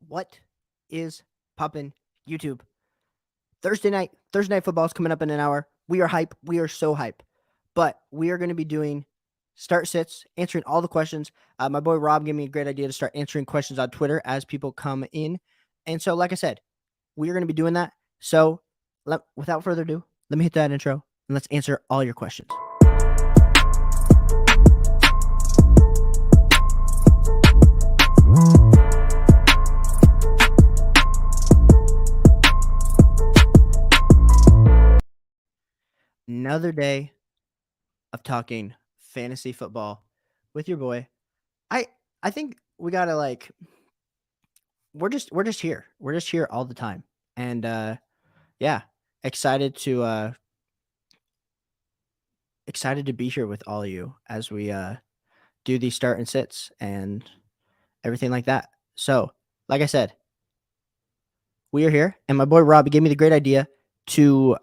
What is poppin' YouTube? Thursday night football is coming up in an hour. We are hype. We are so hype. But we are going to be doing start sits, answering all the questions. My boy Rob gave me a great idea to start answering questions on Twitter as people come in. And so, like I said, we are going to be doing that. So, without further ado, let me hit that intro and let's answer all your questions. Another day of talking fantasy football with your boy. I think we gotta we're just here. We're just here all the time. And yeah, excited to be here with all of you as we do these start and sits and everything like that. So, like I said, we are here, and my boy Rob gave me the great idea to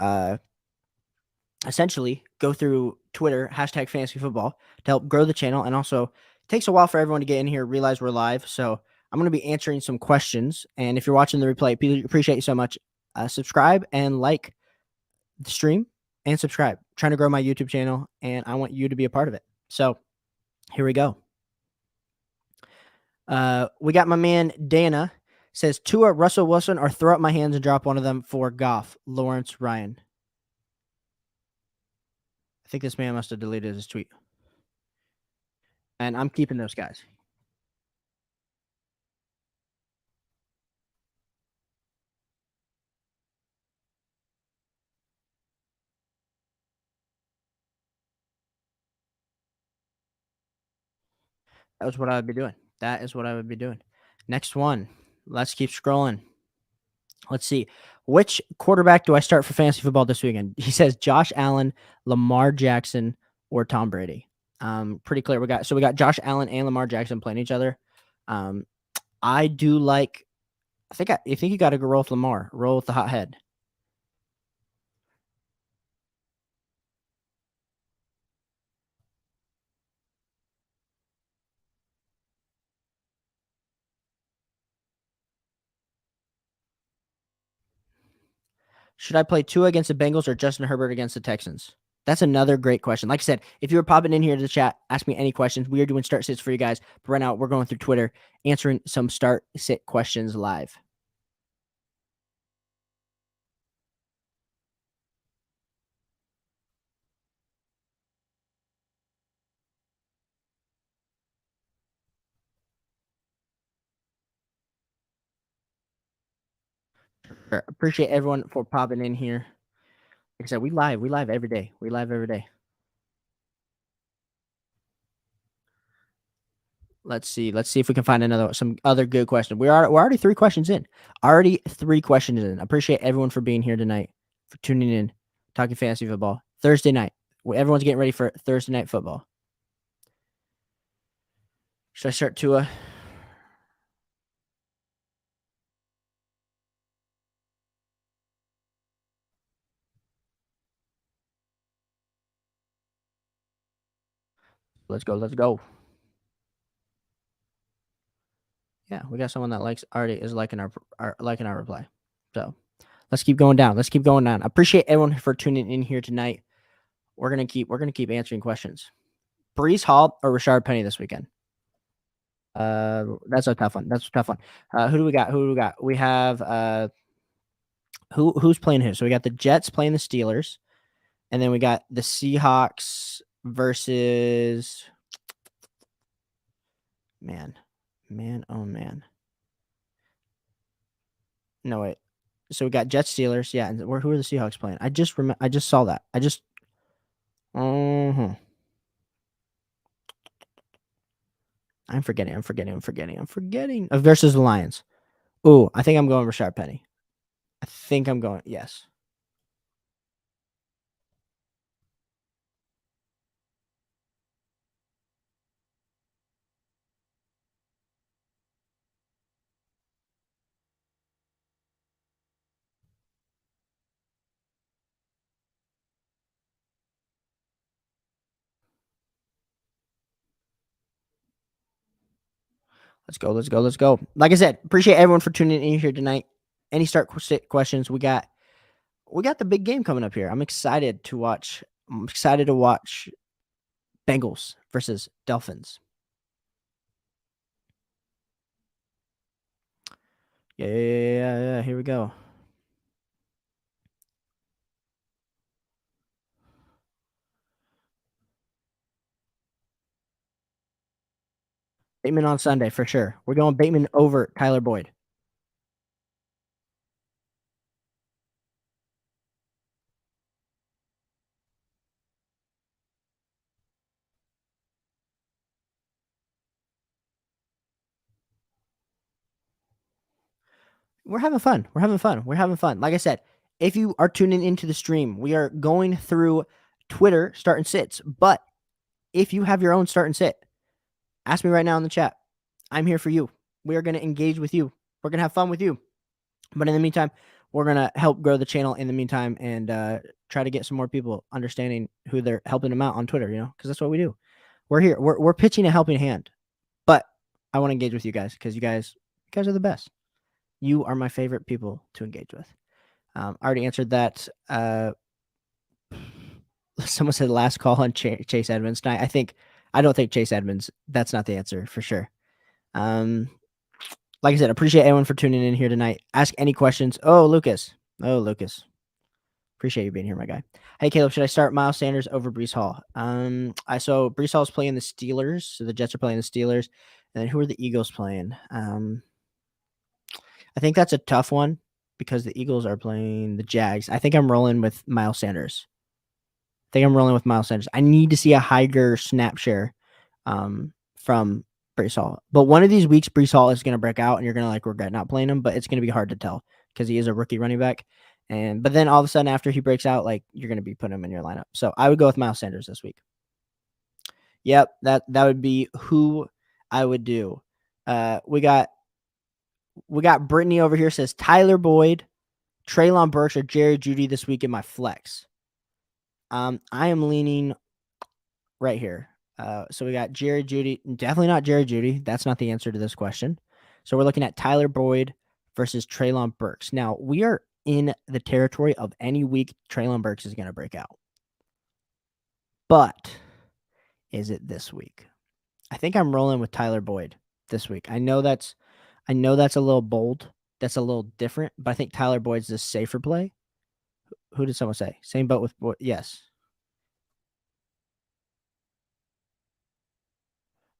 essentially go through Twitter hashtag fantasy football to help grow the channel, and also it takes a while for everyone to get in here, realize we're live. So I'm going to be answering some questions, and if you're watching the replay, appreciate you so much. Subscribe and like the stream and subscribe. I'm trying to grow my YouTube channel, and I want you to be a part of it. So here we go. We got my man Dana says Tua, Russell Wilson, or throw up my hands and drop one of them for Goff, Lawrence, Ryan. I think this man must have deleted his tweet. And I'm keeping those guys. That was what I would be doing. That is what I would be doing. Next one. Let's keep scrolling. Let's see. Which quarterback do I start for fantasy football this weekend? He says Josh Allen, Lamar Jackson, or Tom Brady. Pretty clear. We got Josh Allen and Lamar Jackson playing each other. I do like. I think you got to go roll with Lamar. Roll with the hot head. Should I play Tua against the Bengals or Justin Herbert against the Texans? That's another great question. Like I said, if you were popping in here to the chat, ask me any questions. We are doing start sits for you guys. But right now, we're going through Twitter, answering some start sit questions live. Sure. Appreciate everyone for popping in here. Like I said, we live every day. We live every day. Let's see if we can find some other good question. We're already 3 questions in. Already 3 questions in. I appreciate everyone for being here tonight, for tuning in, talking fantasy football. Thursday night. Everyone's getting ready for Thursday night football. Should I start Tua? Let's go. Yeah, we got someone that already is liking our reply. So let's keep going down. I appreciate everyone for tuning in here tonight. We're gonna keep answering questions. Breece Hall or Rashard Penny this weekend? That's a tough one. Who do we got? We have who's playing who? So we got the Jets playing the Steelers, and then we got the Seahawks versus man. Oh man. No wait. So we got Jets, Steelers. Yeah, and who are the Seahawks playing? I just saw that. I'm forgetting. Versus the Lions. Ooh, I think I'm going Rashard Penny. Yes. Let's go. Let's go. Let's go. Like I said, appreciate everyone for tuning in here tonight. Any start questions? We got the big game coming up here. I'm excited to watch. Bengals versus Dolphins. Yeah. Here we go. Bateman on Sunday for sure. We're going Bateman over Tyler Boyd. We're having fun. We're having fun. We're having fun. Like I said, if you are tuning into the stream, we are going through Twitter start and sits. But if you have your own start and sit, ask me right now in the chat. I'm here for you. We are going to engage with you. We're going to have fun with you. But in the meantime, we're going to help grow the channel in the meantime and try to get some more people understanding who they're helping them out on Twitter, because that's what we do. We're here. We're pitching a helping hand. But I want to engage with you guys because you guys are the best. You are my favorite people to engage with. I already answered that. Someone said last call on Chase Edmonds tonight. I don't think Chase Edmonds. That's not the answer for sure. Like I said, appreciate everyone for tuning in here tonight. Ask any questions. Oh, Lucas. Appreciate you being here, my guy. Hey, Caleb, should I start Miles Sanders over Breece Hall? So Breece Hall's playing the Steelers. So the Jets are playing the Steelers. And then who are the Eagles playing? I think that's a tough one because the Eagles are playing the Jags. I think I'm rolling with Miles Sanders. I need to see a higher snap share from Breece Hall. But one of these weeks, Breece Hall is going to break out, and you're going to regret not playing him. But it's going to be hard to tell because he is a rookie running back. But then all of a sudden, after he breaks out, you're going to be putting him in your lineup. So I would go with Miles Sanders this week. Yep, that would be who I would do. We got Brittany over here says Tyler Boyd, Treylon Burks, or Jerry Jeudy this week in my flex. I am leaning right here. So we got Jerry Jeudy. Definitely not Jerry Jeudy. That's not the answer to this question. So we're looking at Tyler Boyd versus Treylon Burks. Now, we are in the territory of any week Treylon Burks is going to break out. But is it this week? I think I'm rolling with Tyler Boyd this week. I know that's a little bold. That's a little different, but I think Tyler Boyd's the safer play. Who did someone say? Same boat with Boyd. Yes.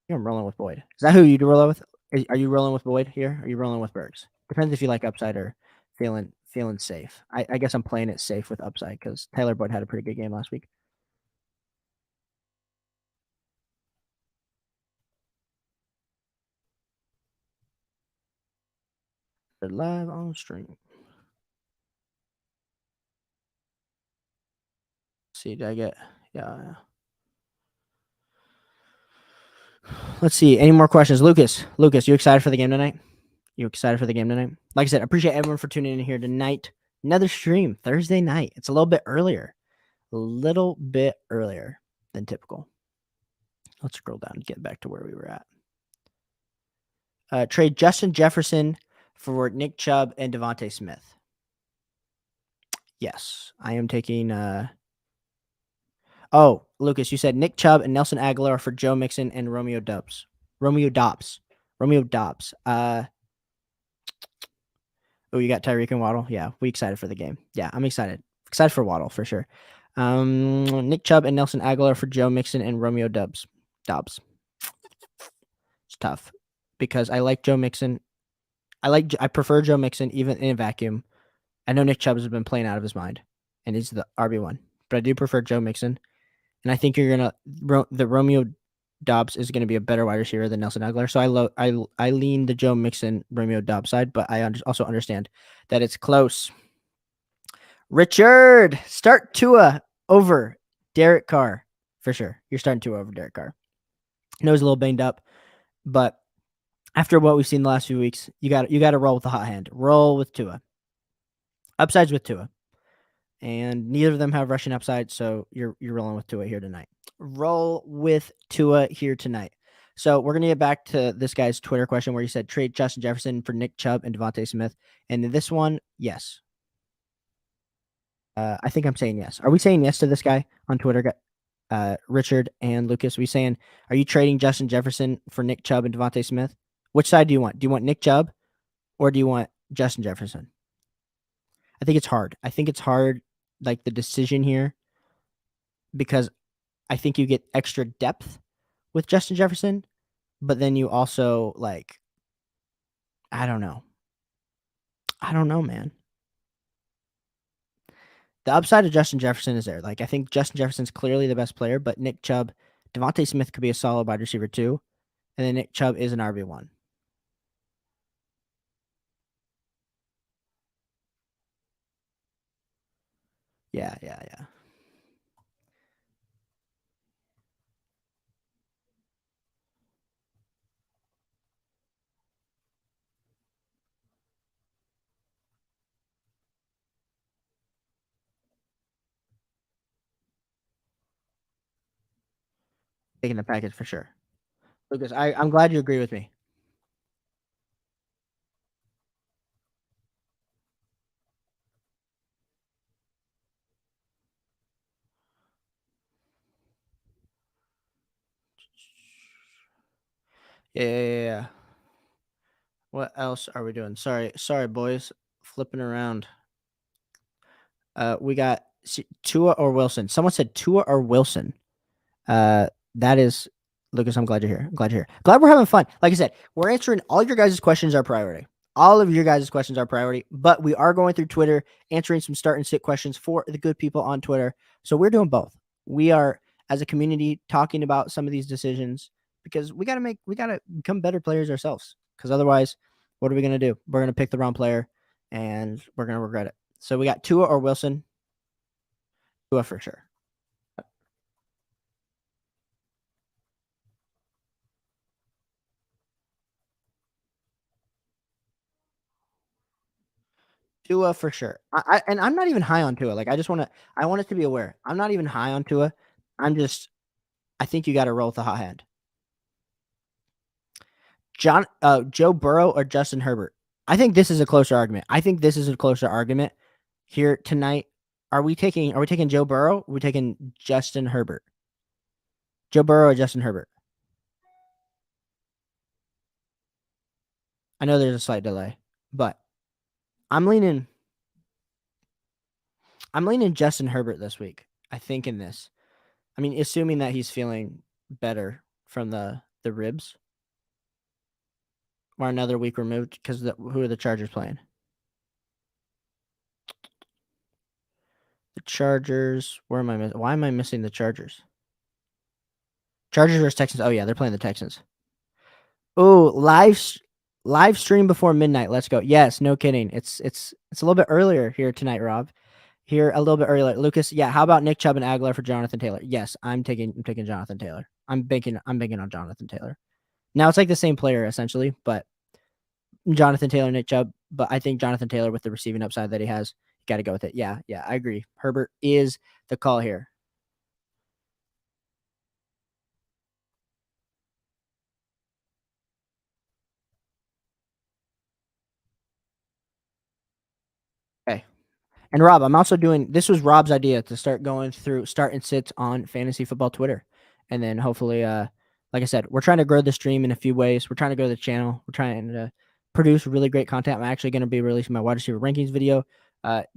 I'm rolling with Boyd. Is that who you roll with? Are you rolling with Boyd here? Or are you rolling with Burks? Depends if you like upside or feeling safe. I guess I'm playing it safe with upside because Tyler Boyd had a pretty good game last week. They're live on stream. Let's see, did I get yeah. Let's see. Any more questions? Lucas, you excited for the game tonight? Like I said, I appreciate everyone for tuning in here tonight. Another stream Thursday night. It's a little bit earlier than typical. Let's scroll down and get back to where we were at. Trade Justin Jefferson for Nick Chubb and Devontae Smith. Yes, I am taking. Oh, Lucas, you said Nick Chubb and Nelson Agler for Joe Mixon and Romeo Dobbs. Oh, you got Tyreek and Waddle. Yeah, we excited for the game. Yeah, I'm excited. Excited for Waddle for sure. Nick Chubb and Nelson Agler for Joe Mixon and Romeo Dobbs. It's tough because I like Joe Mixon. I prefer Joe Mixon even in a vacuum. I know Nick Chubb has been playing out of his mind, and he's the RB1, but I do prefer Joe Mixon, and I think the Romeo Dobbs is gonna be a better wide receiver than Nelson Agler. So I lean the Joe Mixon Romeo Dobbs side, but I also understand that it's close. Richard, start Tua over Derek Carr for sure. You're starting Tua over Derek Carr. I know he's a little banged up, but after what we've seen the last few weeks, you got to roll with the hot hand. Roll with Tua. Upsides with Tua, and neither of them have rushing upside, so you're rolling with Tua here tonight. Roll with Tua here tonight. So we're gonna get back to this guy's Twitter question where he said trade Justin Jefferson for Nick Chubb and Devontae Smith. And this one, yes. I think I'm saying yes. Are we saying yes to this guy on Twitter? Richard and Lucas, are you trading Justin Jefferson for Nick Chubb and Devontae Smith? Which side do you want? Do you want Nick Chubb or do you want Justin Jefferson? I think it's hard. Like the decision here, because I think you get extra depth with Justin Jefferson, but then you also I don't know. I don't know, man. The upside of Justin Jefferson is there. Like, I think Justin Jefferson's clearly the best player, but Nick Chubb, Devontae Smith could be a solid wide receiver too, and then Nick Chubb is an RB1. Yeah. Taking the package for sure. Lucas, I'm glad you agree with me. Yeah. What else are we doing? Sorry, boys. Flipping around. We got Tua or Wilson. Someone said Tua or Wilson. That is Lucas. I'm glad you're here. Glad we're having fun. Like I said, we're answering all your guys' questions. Our priority. All of your guys' questions are priority. But we are going through Twitter, answering some start and sit questions for the good people on Twitter. So we're doing both. We are, as a community, talking about some of these decisions because we gotta become better players ourselves. Because otherwise, what are we gonna do? We're gonna pick the wrong player, and we're gonna regret it. So we got Tua or Wilson. Tua for sure. Tua for sure. And I'm not even high on Tua. Like I want us to be aware. I'm not even high on Tua. I think you got to roll with the hot hand. Joe Burrow or Justin Herbert. I think this is a closer argument. Here tonight. Are we taking Joe Burrow? Or are we taking Justin Herbert? Joe Burrow or Justin Herbert? I know there's a slight delay, but I'm leaning Justin Herbert this week. I think in this. I mean, assuming that he's feeling better from the ribs, or another week removed, because who are the Chargers playing? The Chargers. Why am I missing the Chargers? Chargers versus Texans. Oh yeah, they're playing the Texans. Oh, live stream before midnight. Let's go. Yes, no kidding. It's a little bit earlier here tonight, Rob. Here a little bit earlier. Lucas, yeah, how about Nick Chubb and Agler for Jonathan Taylor? Yes, I'm taking Jonathan Taylor. I'm banking on Jonathan Taylor. Now it's like the same player essentially, but Jonathan Taylor, Nick Chubb, but I think Jonathan Taylor with the receiving upside that he has, got to go with it. Yeah, I agree. Herbert is the call here. Okay. And Rob, I'm also this was Rob's idea to start going through start and sits on fantasy football Twitter. And then hopefully, like I said, we're trying to grow the stream in a few ways. We're trying to grow the channel. We're trying to produce really great content. I'm actually going to be releasing my wide receiver rankings video.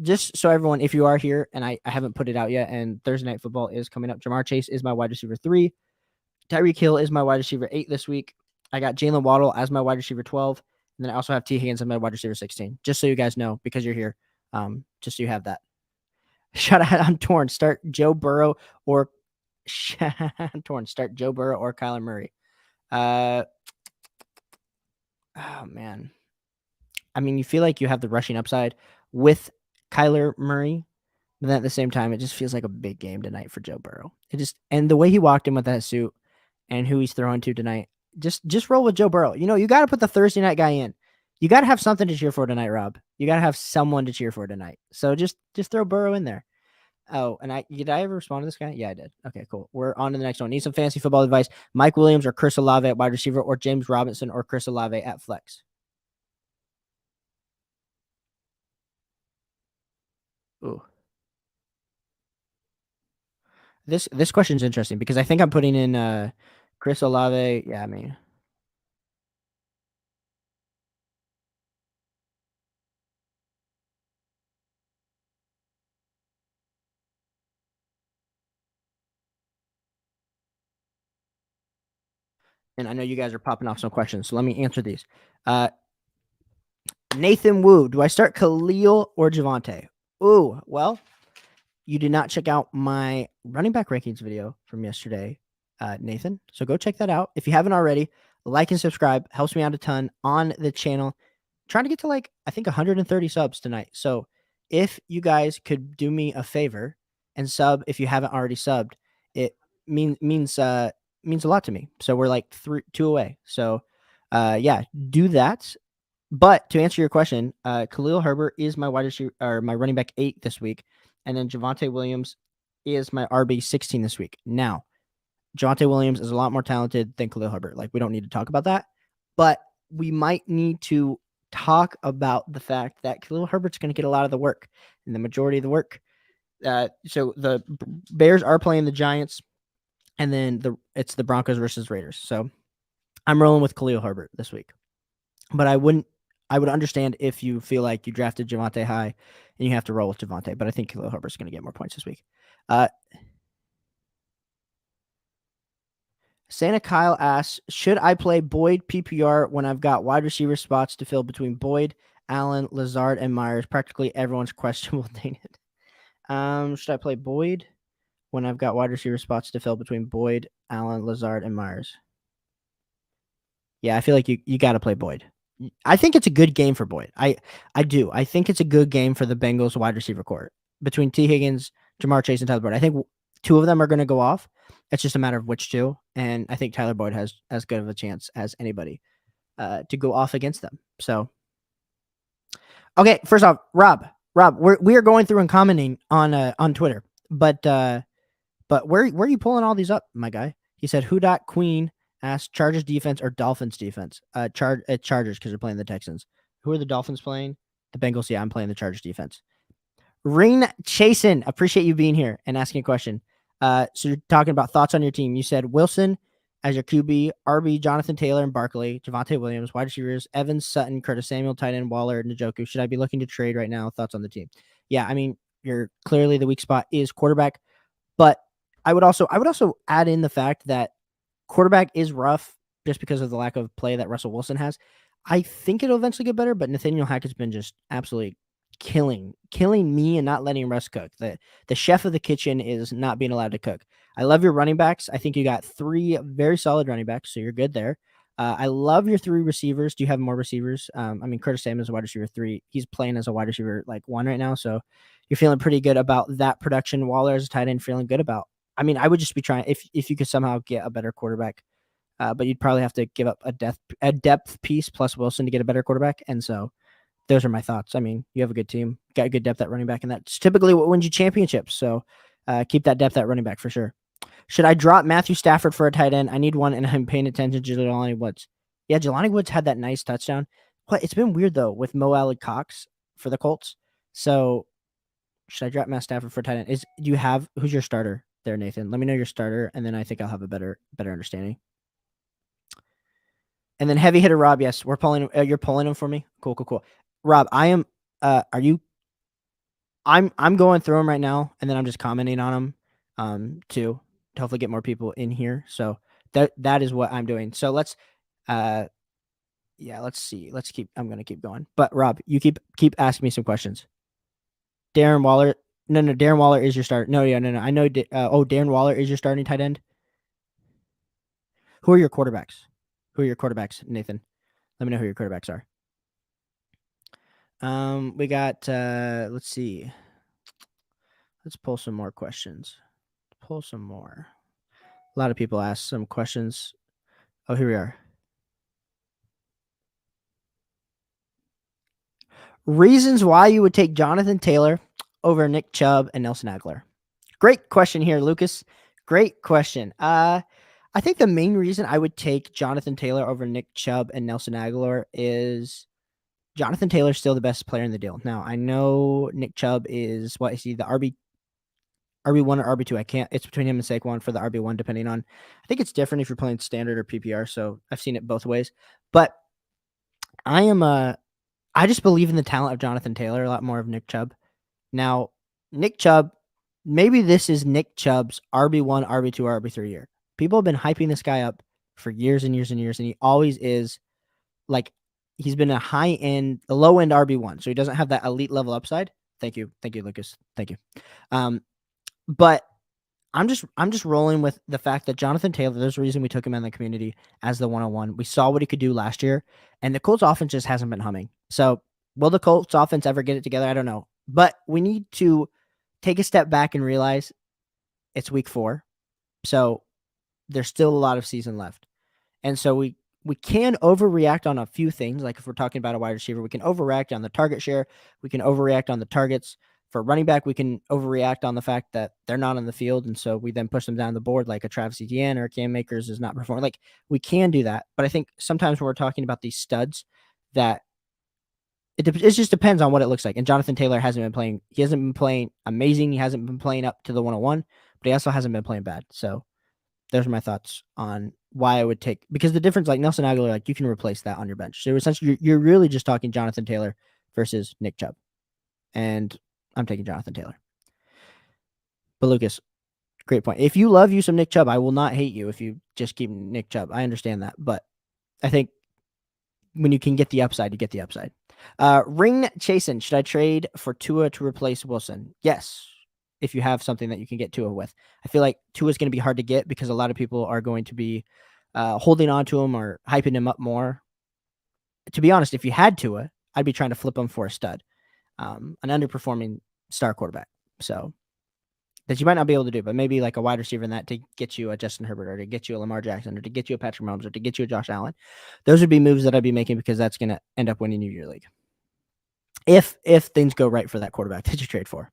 Just so everyone, if you are here and I haven't put it out yet, and Thursday Night Football is coming up, Jamar Chase is my wide receiver 3. Tyreek Hill is my wide receiver 8 this week. I got Jalen Waddle as my wide receiver 12. And then I also have T. Higgins as my wide receiver 16. Just so you guys know, because you're here. Just so you have that. Shout out, I'm torn. Start Joe Burrow or Kyler Murray. Oh man. I mean, you feel like you have the rushing upside with Kyler Murray, but then at the same time, it just feels like a big game tonight for Joe Burrow. And the way he walked in with that suit and who he's throwing to tonight, just roll with Joe Burrow. You got to put the Thursday night guy in. You got to have something to cheer for tonight, Rob. You got to have someone to cheer for tonight. So just throw Burrow in there. Oh, and did I ever respond to this guy? Yeah, I did. Okay, cool. We're on to the next one. Need some fantasy football advice. Mike Williams or Chris Olave at wide receiver, or James Robinson or Chris Olave at flex? Ooh. This question is interesting because I think I'm putting in Chris Olave. Yeah, I mean, and I know you guys are popping off some questions, so let me answer these. Nathan Wu, do I start Khalil or Javante? Ooh, well, you did not check out my running back rankings video from yesterday, Nathan. So go check that out. If you haven't already, like and subscribe. Helps me out a ton on the channel. Trying to get to I think 130 subs tonight. So if you guys could do me a favor and sub if you haven't already subbed, it means a lot to me. So we're like 2 away. So yeah, do that. But to answer your question, Khalil Herbert is my wide receiver or my running back 8 this week, and then Javante Williams is my RB 16 this week. Now, Javante Williams is a lot more talented than Khalil Herbert. Like, we don't need to talk about that, but we might need to talk about the fact that Khalil Herbert's going to get a lot of the work and the majority of the work. So the Bears are playing the Giants, and then it's the Broncos versus Raiders. So I'm rolling with Khalil Herbert this week, but I would understand if you feel like you drafted Javante high and you have to roll with Javante, but I think Khalil Herbert's going to get more points this week. Santa Kyle asks, should I play Boyd PPR when I've got wide receiver spots to fill between Boyd, Allen, Lazard, and Myers? Practically everyone's questionable dated. Should I play Boyd when I've got wide receiver spots to fill between Boyd, Allen, Lazard, and Myers? Yeah, I feel like you got to play Boyd. I think it's a good game for Boyd. I do. I think it's a good game for the Bengals wide receiver core between T. Higgins, Jamar Chase, and Tyler Boyd. I think two of them are going to go off. It's just a matter of which two, and I think Tyler Boyd has as good of a chance as anybody to go off against them. So, okay, first off, Rob, we are going through and commenting on Twitter, but where are you pulling all these up, my guy? He said, "Who dot Queen asked Chargers defense or Dolphins defense? Chargers because they're playing the Texans. Who are the Dolphins playing? The Bengals. Yeah, I'm playing the Chargers defense. Ring Chasen, appreciate you being here and asking a question. So you're talking about thoughts on your team. You said Wilson as your QB, RB, Jonathan Taylor and Barkley, Javante Williams, wide receivers, Evans, Sutton, Curtis Samuel, tight end, Waller, Njoku. Should I be looking to trade right now? Thoughts on the team? Yeah, I mean, you're clearly the weak spot is quarterback, but I would also add in the fact that quarterback is rough just because of the lack of play that Russell Wilson has. I think it'll eventually get better, but Nathaniel Hackett's been just absolutely killing me and not letting Russ cook. The chef of the kitchen is not being allowed to cook. I love your running backs. I think you got 3 very solid running backs, so you're good there. I love your 3 receivers. Do you have more receivers? I mean, Curtis Samuel is a wide receiver 3. He's playing as a wide receiver 1 right now, so you're feeling pretty good about that production. Waller as a tight end, feeling good about. I mean, I would just be trying if you could somehow get a better quarterback, but you'd probably have to give up a depth piece plus Wilson to get a better quarterback, and so those are my thoughts. I mean, you have a good team, got good depth at running back, and that's typically what wins you championships. So keep that depth at running back for sure. Should I drop Matthew Stafford for a tight end? I need one, and I'm paying attention to Jelani Woods. Yeah, Jelani Woods had that nice touchdown. But it's been weird, though, with Mo Alley Cox for the Colts. So should I drop Matt Stafford for a tight end? Do you have – who's your starter there, Nathan? Let me know your starter, and then I think I'll have a better understanding. And then heavy hitter Rob, yes, we're pulling. You're pulling him for me. Cool. Rob, I am. Are you? I'm going through them right now, and then I'm just commenting on them, to hopefully get more people in here. So that is what I'm doing. So let's see. I'm gonna keep going. But Rob, you keep asking me some questions. Darren Waller. No, Darren Waller is your starter. No. I know. Darren Waller is your starting tight end. Who are your quarterbacks? Nathan? Let me know who your quarterbacks are. We got, let's see. Let's pull some more questions. A lot of people asked some questions. Oh, here we are. Reasons why you would take Jonathan Taylor over Nick Chubb and Nelson Agler. Great question here, Lucas. Great question. I think the main reason I would take Jonathan Taylor over Nick Chubb and Nelson Agler is Jonathan Taylor's still the best player in the deal. Now, I know Nick Chubb is what is he, the RB1 or RB2? I can't. It's between him and Saquon for the RB1, depending on. I think it's different if you're playing standard or PPR. So I've seen it both ways. But I just believe in the talent of Jonathan Taylor a lot more of Nick Chubb. Now, Nick Chubb, maybe this is Nick Chubb's RB1, RB2, or RB3 year. People have been hyping this guy up for years and years and years, and he always is like he's been a low end RB1, so he doesn't have that elite level upside. Thank you, Lucas. Thank you. But I'm just rolling with the fact that Jonathan Taylor, there's a reason we took him in the community as the 101. We saw what he could do last year, and the Colts offense just hasn't been humming. So will the Colts offense ever get it together? I don't know. But we need to take a step back and realize it's week 4. So there's still a lot of season left. And so we can overreact on a few things. Like if we're talking about a wide receiver, we can overreact on the target share. We can overreact on the targets. For running back, we can overreact on the fact that they're not on the field, and so we then push them down the board like a Travis Etienne or Cam Akers is not performing. Like we can do that, but I think sometimes when we're talking about these studs, that it just depends on what it looks like. And Jonathan Taylor hasn't been playing. He hasn't been playing amazing. He hasn't been playing up to the 101, but he also hasn't been playing bad. So those are my thoughts on why I would take, because the difference, like Nelson Agler, like you can replace that on your bench. So essentially, you're really just talking Jonathan Taylor versus Nick Chubb, and I'm taking Jonathan Taylor. But Lucas, great point. If you love you some Nick Chubb, I will not hate you if you just keep Nick Chubb. I understand that. But I think when you can get the upside, you get the upside. Ring Chasen, should I trade for Tua to replace Wilson? Yes, if you have something that you can get Tua with. I feel like Tua is going to be hard to get because a lot of people are going to be holding on to him or hyping him up more. To be honest, if you had Tua, I'd be trying to flip him for a stud, an underperforming star quarterback. So that you might not be able to do, but maybe like a wide receiver in that to get you a Justin Herbert or to get you a Lamar Jackson or to get you a Patrick Mahomes or to get you a Josh Allen. Those would be moves that I'd be making because that's going to end up winning you your league. If things go right for that quarterback that you trade for.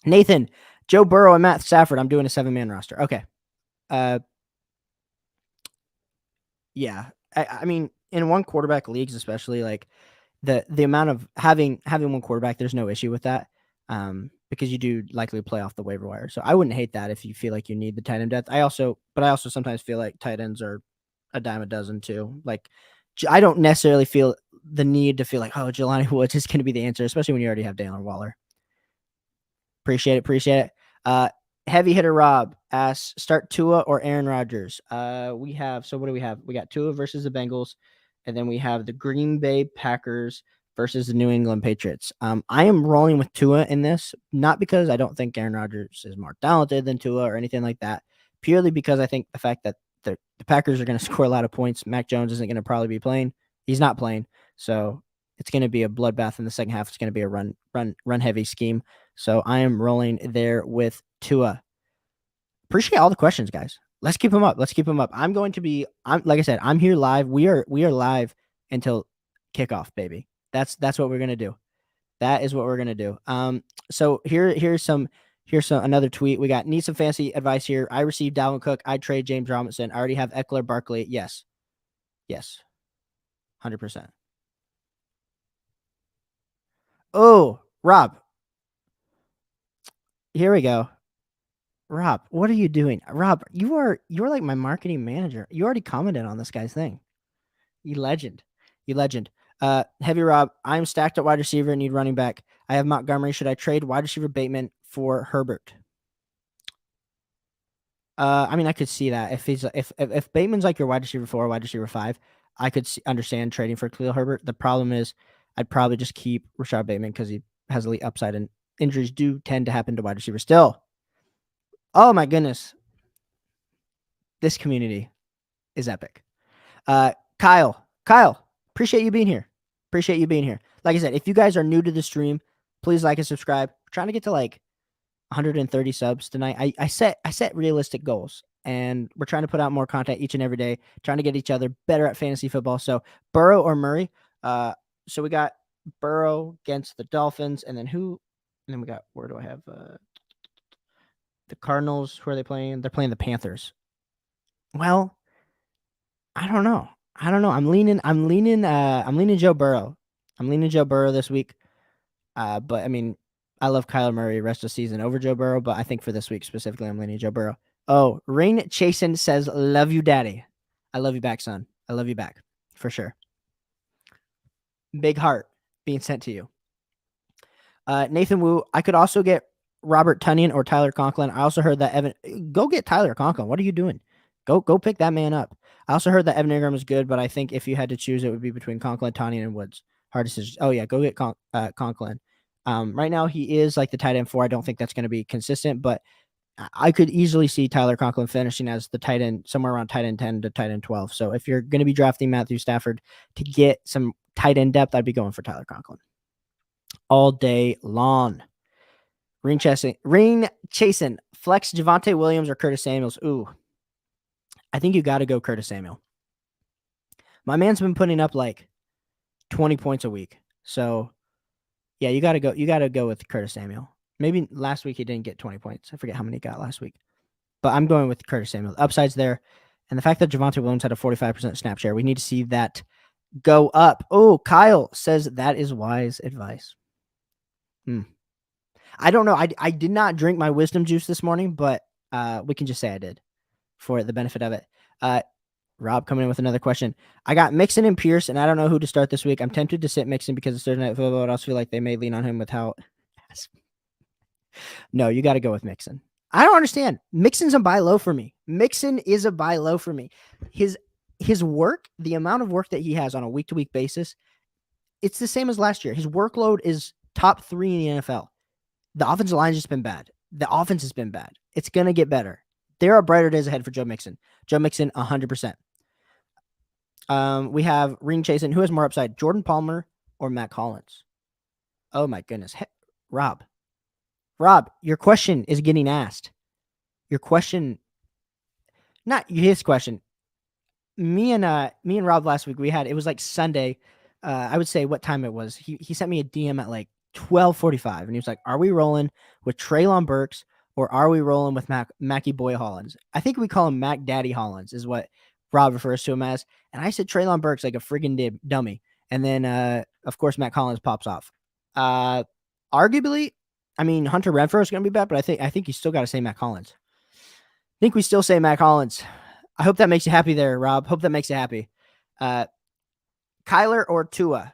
Nathan, Joe Burrow, and Matt Stafford. I'm doing a 7-man roster. Okay. Yeah. I mean, in one quarterback leagues, especially like the amount of having one quarterback, there's no issue with that. Because you do likely play off the waiver wire. So I wouldn't hate that if you feel like you need the tight end depth. I also sometimes feel like tight ends are a dime a dozen too. Like I don't necessarily feel the need to feel like, oh, Jelani Woods is going to be the answer, especially when you already have Dalen Waller. Appreciate it. Heavy hitter Rob asks, start Tua or Aaron Rodgers. We have, so what do we have? We got Tua versus the Bengals, and then we have the Green Bay Packers versus the New England Patriots. I am rolling with Tua in this, not because I don't think Aaron Rodgers is more talented than Tua or anything like that, purely because I think the fact that the Packers are going to score a lot of points. Mac Jones isn't going to probably be playing. He's not playing. So it's going to be a bloodbath in the second half. It's going to be a run heavy scheme. So I am rolling there with Tua. Appreciate all the questions, guys. Let's keep them up. I'm like I said, I'm here live. We are live until kickoff, baby. That's what we're gonna do. That is what we're gonna do. So here's another tweet. We got, need some fancy advice here. I received Dalvin Cook. I'd trade James Robinson. I already have Eckler, Barkley. Yes, 100%. Oh, Rob. Here we go. Rob, what are you doing? Rob, you're like my marketing manager. You already commented on this guy's thing. You legend. Heavy Rob, I'm stacked at wide receiver and need running back. I have Montgomery. Should I trade wide receiver Bateman for Herbert? I mean, I could see that if Bateman's like your wide receiver 4, wide receiver 5, I could understand trading for Khalil Herbert. The problem is, I'd probably just keep Rashad Bateman because he has elite upside, and injuries do tend to happen to wide receivers still. Oh my goodness, this community is epic. Kyle, appreciate you being here. Like I said, if you guys are new to the stream, please like and subscribe. We're trying to get to like 130 subs tonight. I set realistic goals, and we're trying to put out more content each and every day, trying to get each other better at fantasy football. So Burrow or Murray. So we got Burrow against the Dolphins, and then we got, where do I have The Cardinals, who are they playing? They're playing the Panthers. Well, I don't know. I'm leaning Joe Burrow. I'm leaning Joe Burrow this week. But I mean, I love Kyler Murray rest of the season over Joe Burrow, but I think for this week specifically, I'm leaning Joe Burrow. Oh, Rain Chasen says, "Love you, Daddy." I love you back, son. I love you back for sure. Big heart being sent to you. Nathan Wu. I could also get Robert Tonyan or Tyler Conklin. I also heard that Evan. Go get Tyler Conklin. What are you doing? Go pick that man up. I also heard that Evan Ingram is good, but I think if you had to choose, it would be between Conklin, Tonyan, and Woods. Hard decision. Oh yeah, go get Conklin. Right now he is like the tight end 4. I don't think that's going to be consistent, but I could easily see Tyler Conklin finishing as the tight end somewhere around tight end 10 to tight end 12. So if you're going to be drafting Matthew Stafford to get some tight end depth, I'd be going for Tyler Conklin all day long. Ring chasing, flex Javonte Williams or Curtis Samuels. Ooh, I think you got to go Curtis Samuel. My man's been putting up like 20 points a week. So yeah, you got to go. You got to go with Curtis Samuel. Maybe last week he didn't get 20 points. I forget how many he got last week. But I'm going with Curtis Samuel. Upside's there. And the fact that Javonte Williams had a 45% snap share, we need to see that go up. Oh, Kyle says that is wise advice. I don't know. I did not drink my wisdom juice this morning, but we can just say I did for the benefit of it. Rob coming in with another question. I got Mixon and Pierce, and I don't know who to start this week. I'm tempted to sit Mixon because it's Thursday Night Football, but I also feel like they may lean on him with how. No, you got to go with Mixon. I don't understand. Mixon's a buy low for me. Mixon is a buy low for me. His work, the amount of work that he has on a week-to-week basis, it's the same as last year. His workload is top 3 in the NFL. The offensive line has just been bad. The offense has been bad. It's going to get better. There are brighter days ahead for Joe Mixon. Joe Mixon, 100%. We have Ring Chasen. Who has more upside, Jordan Palmer or Matt Collins? Oh, my goodness. Rob, your question is getting asked. Your question, not his question. Me and Rob last week, it was like Sunday. I would say what time it was. He sent me a DM at like 12:45, and he was like, "Are we rolling with Treylon Burks or are we rolling with Mackie Boy Hollins?" I think we call him Mac Daddy Hollins is what Rob refers to him as. And I said Treylon Burks like a friggin' dummy. And then, of course, Matt Collins pops off. Arguably, I mean, Hunter Renfrow is going to be bad, but I think you still got to say Matt Collins. I think we still say Matt Collins. I hope that makes you happy there, Rob. Hope that makes you happy. Kyler or Tua?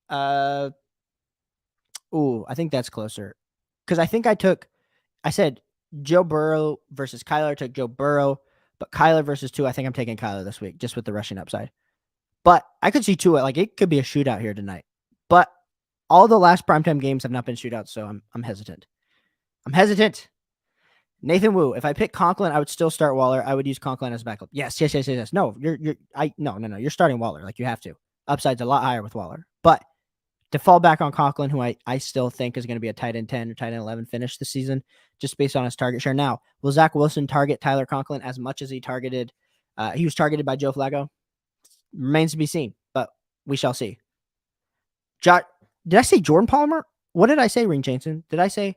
I think that's closer. Because I think I said Joe Burrow versus Kyler. I took Joe Burrow, but Kyler versus Tua, I think I'm taking Kyler this week, just with the rushing upside. But I could see Tua, like it could be a shootout here tonight. But all the last primetime games have not been shootouts, so I'm hesitant. Nathan Wu, if I pick Conklin, I would still start Waller. I would use Conklin as backup. Yes. No, you're starting Waller. Like you have to. Upside's a lot higher with Waller. But to fall back on Conklin, who I still think is going to be a tight end 10 or tight end 11 finish this season, just based on his target share. Now, will Zach Wilson target Tyler Conklin as much as he was targeted by Joe Flacco? Remains to be seen, but we shall see. Did I say Jordan Palmer? What did I say, Ring Chainson? Did I say?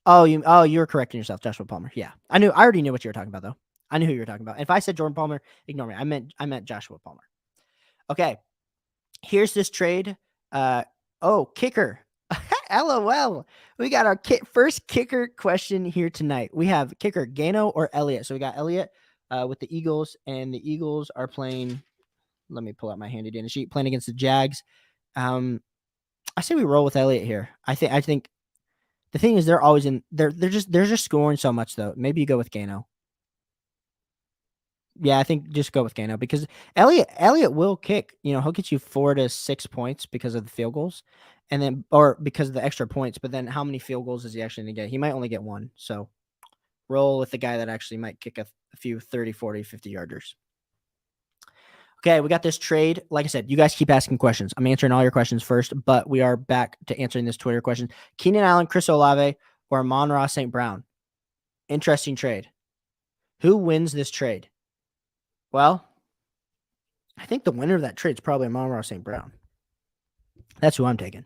Oh, you're correcting yourself, Joshua Palmer. Yeah, I already knew what you were talking about, though. I knew who you were talking about. And if I said Jordan Palmer, ignore me. I meant Joshua Palmer. Okay, here's this trade. Kicker. LOL. We got our first kicker question here tonight. We have kicker Gano or Elliott. So we got Elliott with the Eagles, and the Eagles are playing. Let me pull out my handy dandy sheet. Playing against the Jags. I say we roll with Elliott here. I think the thing is they're always in. They're just scoring so much though. Maybe you go with Gano. Yeah, I think just go with Gano because Elliott will kick. He'll get you 4 to 6 points because of the field goals, and then or because of the extra points. But then how many field goals is he actually going to get? He might only get 1. So roll with the guy that actually might kick a few 30, 40, 50 yarders. Okay, we got this trade. Like I said, you guys keep asking questions. I'm answering all your questions first, but we are back to answering this Twitter question. Keenan Allen, Chris Olave, or Amon-Ra St. Brown? Interesting trade. Who wins this trade? Well, I think the winner of that trade is probably Amon-Ra St. Brown. That's who I'm taking.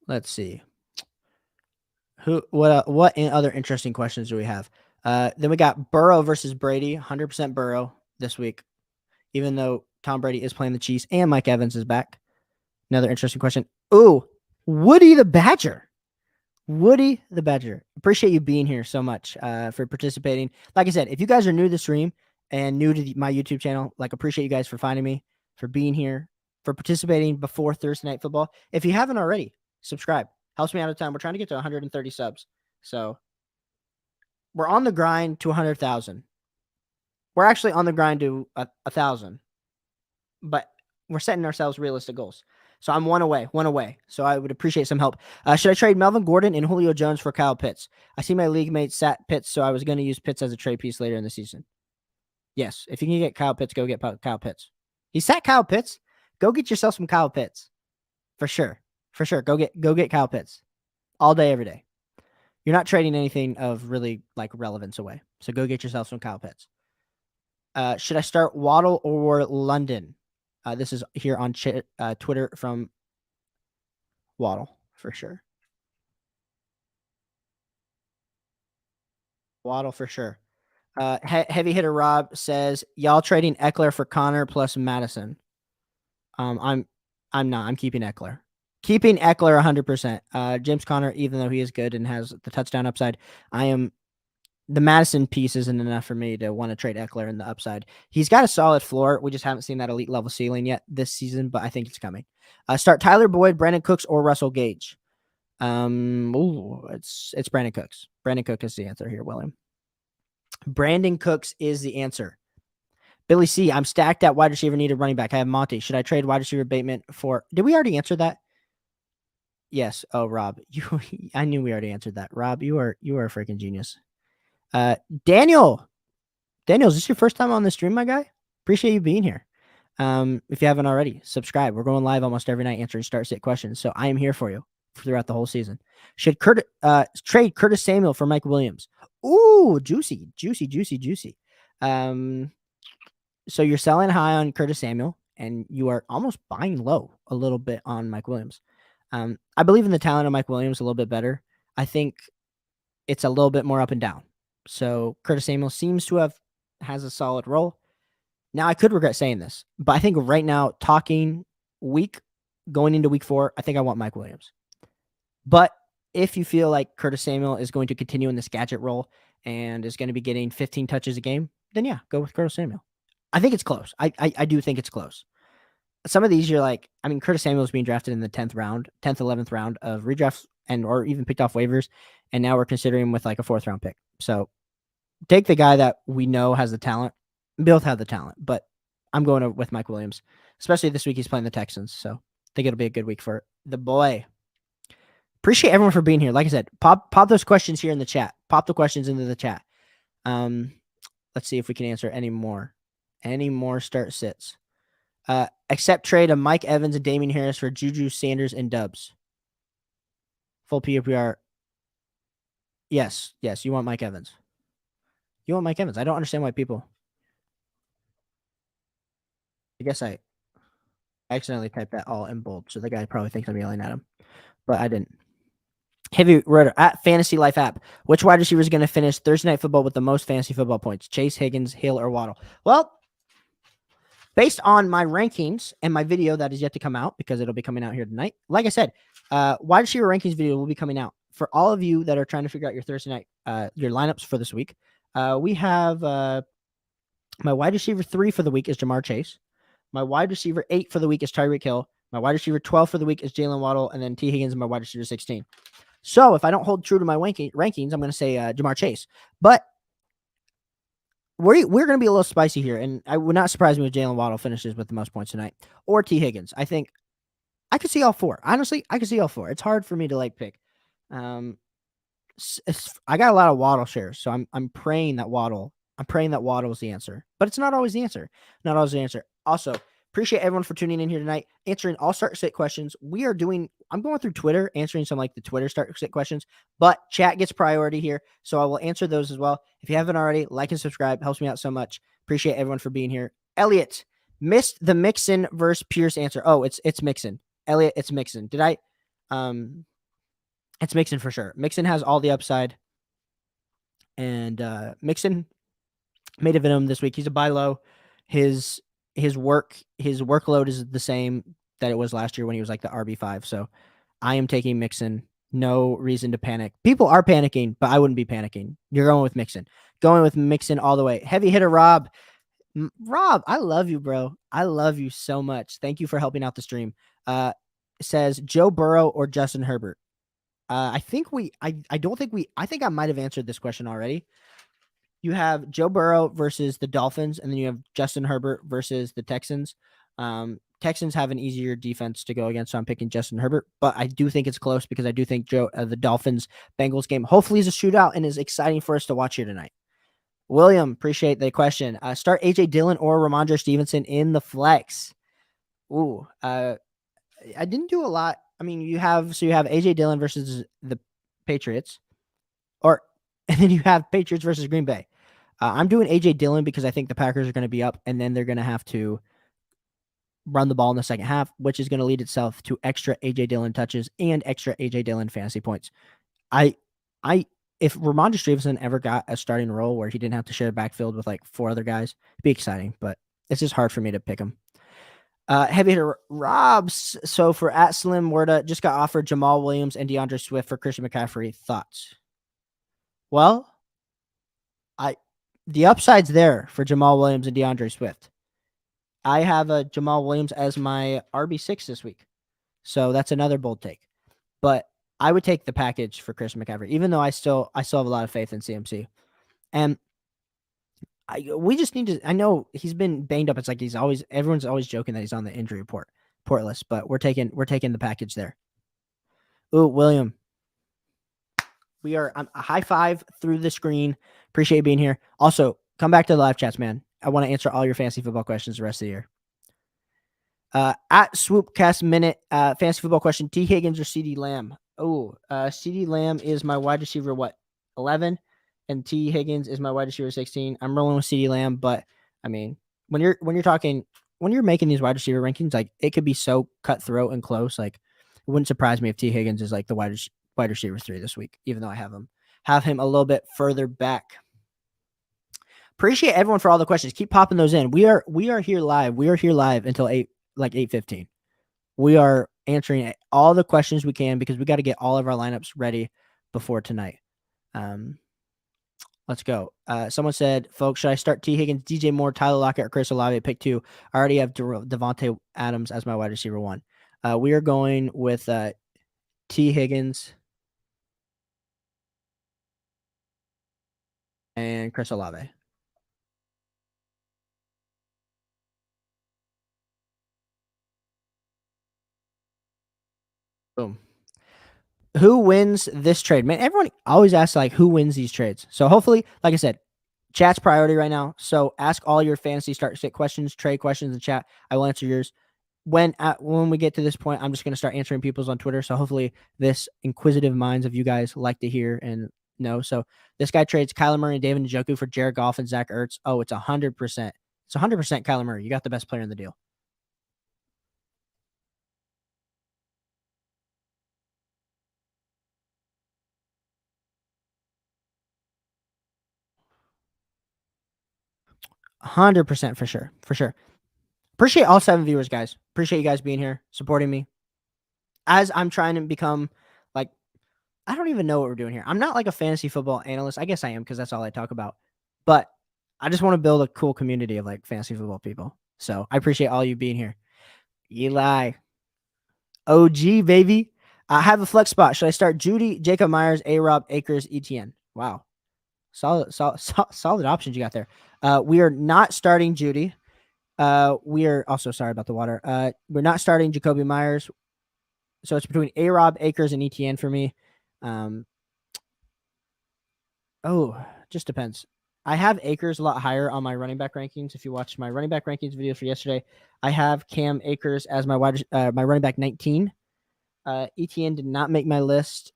Let's see. What other interesting questions do we have? Then we got Burrow versus Brady, 100% Burrow this week, even though Tom Brady is playing the Chiefs and Mike Evans is back. Another interesting question. Ooh, Woody the Badger. Woody the Badger. Appreciate you being here so much for participating. Like I said, if you guys are new to the stream and new to my YouTube channel, appreciate you guys for finding me, for being here, for participating before Thursday Night Football. If you haven't already, subscribe. Helps me out of time. We're trying to get to 130 subs. So we're on the grind to 100,000. We're actually on the grind to 1,000. But we're setting ourselves realistic goals. So I'm one away. So I would appreciate some help. Should I trade Melvin Gordon and Julio Jones for Kyle Pitts? I see my league mate sat Pitts, so I was going to use Pitts as a trade piece later in the season. Yes, if you can get Kyle Pitts, go get Kyle Pitts. He sat Kyle Pitts. Go get yourself some Kyle Pitts. For sure. Go get Kyle Pitts. All day, every day. You're not trading anything of really relevance away. So go get yourself some Kyle Pitts. Should I start Waddle or London? This is here on Twitter from Waddle, for sure. Waddle, for sure. Heavy hitter Rob says, y'all trading Eckler for Connor plus Madison. I'm not. I'm keeping Eckler. Keeping Eckler 100%. James Conner, even though he is good and has the touchdown upside, the Madison piece isn't enough for me to want to trade Eckler in the upside. He's got a solid floor. We just haven't seen that elite level ceiling yet this season, but I think it's coming. Start Tyler Boyd, Brandon Cooks, or Russell Gage. It's Brandon Cooks. Brandon Cook is the answer here, William. Brandon Cooks is the answer. Billy C, I'm stacked at wide receiver, needed running back. I have Monty. Should I trade wide receiver Bateman for? Did we already answer that? Yes. Oh, Rob, I knew we already answered that. Rob, you are a freaking genius. Daniel, is this your first time on the stream, my guy? Appreciate you being here. If you haven't already, subscribe. We're going live almost every night answering start sit questions. So I am here for you throughout the whole season. Should trade Curtis Samuel for Mike Williams? Ooh, juicy. So you're selling high on Curtis Samuel and you are almost buying low a little bit on Mike Williams. I believe in the talent of Mike Williams a little bit better. I think it's a little bit more up and down. So Curtis Samuel seems to has a solid role. Now, I could regret saying this, but I think right now, going into week 4, I think I want Mike Williams. But if you feel like Curtis Samuel is going to continue in this gadget role and is going to be getting 15 touches a game, then yeah, go with Curtis Samuel. I think it's close. I do think it's close. Some of these you're Curtis Samuel is being drafted in the 10th, 11th round of redrafts or even picked off waivers. And now we're considering him with a 4th round pick. So take the guy that we know has the talent. Both have the talent, but I'm going with Mike Williams, especially this week. He's playing the Texans. So I think it'll be a good week for the boy. Appreciate everyone for being here. Like I said, pop those questions here in the chat. Pop the questions into the chat. Let's see if we can answer any more start sits. Accept trade of Mike Evans and Damian Harris for Juju, Sanders, and Dubs. Full PPR. Yes, you want Mike Evans. I don't understand why people. I guess I accidentally typed that all in bold, so the guy probably thinks I'm yelling at him, but I didn't. Heavy Rotor at Fantasy Life app. Which wide receiver is going to finish Thursday Night Football with the most fantasy football points? Chase, Higgins, Hill, or Waddle? Well, based on my rankings and my video that is yet to come out, because it'll be coming out here tonight. Like I said, wide receiver rankings video will be coming out. For all of you that are trying to figure out your Thursday night, your lineups for this week, we have my wide receiver 3 for the week is Jamar Chase. My wide receiver 8 for the week is Tyreek Hill. My wide receiver 12 for the week is Jalen Waddle, and then T. Higgins and my wide receiver 16. So if I don't hold true to my rankings, I'm going to say Jamar Chase. But we're going to be a little spicy here, and I would not surprise me if Jalen Waddle finishes with the most points tonight, or T. Higgins. I think I could see all 4. Honestly, I could see all 4. It's hard for me to pick. I got a lot of Waddle shares, so I'm praying that Waddle. I'm praying that Waddle is the answer, but it's not always the answer. Also, appreciate everyone for tuning in here tonight, answering all start sit questions. I'm going through Twitter, answering some the Twitter start sit questions, but chat gets priority here. So I will answer those as well. If you haven't already, like and subscribe. Helps me out so much. Appreciate everyone for being here. Elliot missed the Mixon versus Pierce answer. Oh, it's Mixon. Elliot, it's Mixon. Did I, It's Mixon for sure. Mixon has all the upside, and Mixon made a venom this week. He's a buy low. His workload is the same that it was last year when he was like the RB5. So I am taking Mixon. No reason to panic. People are panicking, but I wouldn't be panicking. You're going with Mixon. Going with Mixon all the way. Heavy hitter Rob. Rob, I love you, bro. I love you so much. Thank you for helping out the stream. Says Joe Burrow or Justin Herbert. I think I think I might have answered this question already. You have Joe Burrow versus the Dolphins, and then you have Justin Herbert versus the Texans. Texans have an easier defense to go against, so I'm picking Justin Herbert. But I do think it's close because I do think the Dolphins Bengals game hopefully is a shootout and is exciting for us to watch here tonight. William, appreciate the question. Start AJ Dillon or Ramondre Stevenson in the flex. Ooh, I didn't do a lot. I mean, you have AJ Dillon versus the Patriots, and then you have Patriots versus Green Bay. I'm doing AJ Dillon because I think the Packers are going to be up, and then they're going to have to run the ball in the second half, which is going to lead itself to extra AJ Dillon touches and extra AJ Dillon fantasy points. If Ramondre Stevenson ever got a starting role where he didn't have to share the backfield with like 4 other guys, it'd be exciting, but it's just hard for me to pick him. Heavy hitter Robs. So for @Slim Werda, just got offered Jamal Williams and DeAndre Swift for Christian McCaffrey. Thoughts? Well, the upside's there for Jamal Williams and DeAndre Swift. I have Jamal Williams as my RB6 this week. So that's another bold take. But I would take the package for Christian McCaffrey, even though I still have a lot of faith in CMC. And we just need to. I know he's been banged up. It's like everyone's always joking that he's on the injury report list, but we're taking the package there. Ooh, William, I'm a high five through the screen. Appreciate you being here. Also, come back to the live chats, man. I want to answer all your fantasy football questions the rest of the year. @Swoopcast Minute, fantasy football question: T. Higgins or CD Lamb? Oh, CD Lamb is my wide receiver, 11, and T. Higgins is my wide receiver 16. I'm rolling with CD Lamb, but I mean, when you're making these wide receiver rankings, like it could be so cutthroat and close. Like, it wouldn't surprise me if T. Higgins is like the wide receiver 3 this week, even though I have him a little bit further back. Appreciate everyone for all the questions. Keep popping those in. We are here live. We are here live until 8:15. We are answering all the questions we can because we got to get all of our lineups ready before tonight. Let's go. Someone said, folks, should I start T. Higgins, DJ Moore, Tyler Lockett, or Chris Olave at pick 2? I already have Devontae Adams as my wide receiver 1. We are going with T. Higgins and Chris Olave. Boom. Who wins this trade? Man, everyone always asks like who wins these trades. So hopefully, like I said, chat's priority right now. So ask all your fantasy start sit questions, trade questions in chat. I will answer yours. When we get to this point, I'm just going to start answering people's on Twitter. So hopefully this inquisitive minds of you guys like to hear and know. So this guy trades Kyler Murray and David Njoku for Jared Goff and Zach Ertz. Oh, it's 100%. It's 100% Kyler Murray. You got the best player in the deal. $100% for sure. For sure. Appreciate all 7 viewers, guys. Appreciate you guys being here, supporting me. As I'm trying to become like, I don't even know what we're doing here. I'm not like a fantasy football analyst. I guess I am because that's all I talk about. But I just want to build a cool community of like fantasy football people. So I appreciate all you being here. Eli. OG, baby. I have a flex spot. Should I start Judy, Jacob Myers, A-Rob, Akers, ETN? Wow. Solid options you got there. We are not starting Judy. We are also sorry about the water. We're not starting Jacoby Myers. So it's between A-Rob, Akers, and ETN for me. Just depends. I have Akers a lot higher on my running back rankings. If you watch my running back rankings video for yesterday, I have Cam Akers as my running back 19. ETN did not make my list.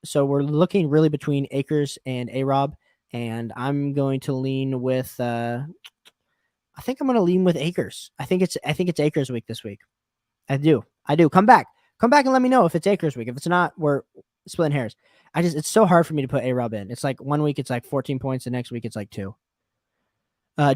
So we're looking really between Akers and A-Rob, and I'm going to lean with I think I'm going to lean with Akers. I think it's Akers week this week. I do. Come back and let me know if it's Akers week. If it's not, we're splitting hairs. It's so hard for me to put A-Rob in. It's like 1 week it's like 14 points, the next week it's like 2.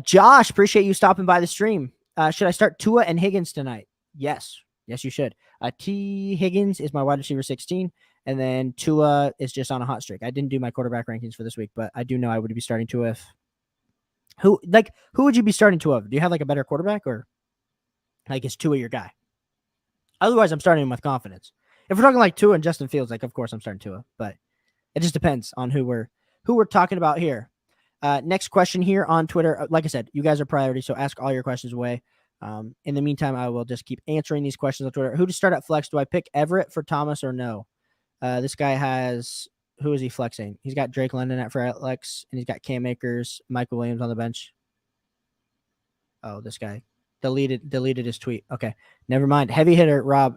Josh, appreciate you stopping by the stream. Should I start Tua and Higgins tonight? Yes, you should. T. Higgins is my wide receiver 16, and then Tua is just on a hot streak. I didn't do my quarterback rankings for this week, but I do know I would be starting Tua if who would you be starting Tua? Do you have like a better quarterback, or like is Tua your guy? Otherwise, I'm starting him with confidence. If we're talking like Tua and Justin Fields, like of course I'm starting Tua, but it just depends on who we're talking about here. Next question here on Twitter. Like I said, you guys are priority, so ask all your questions away. In the meantime, I will just keep answering these questions on Twitter. Who to start at flex? Do I pick Everett for Thomas or no? This guy has, who is he flexing? He's got Drake London at flex, and he's got Cam Akers, Michael Williams on the bench. Oh, this guy deleted his tweet. Okay, never mind. Heavy hitter Rob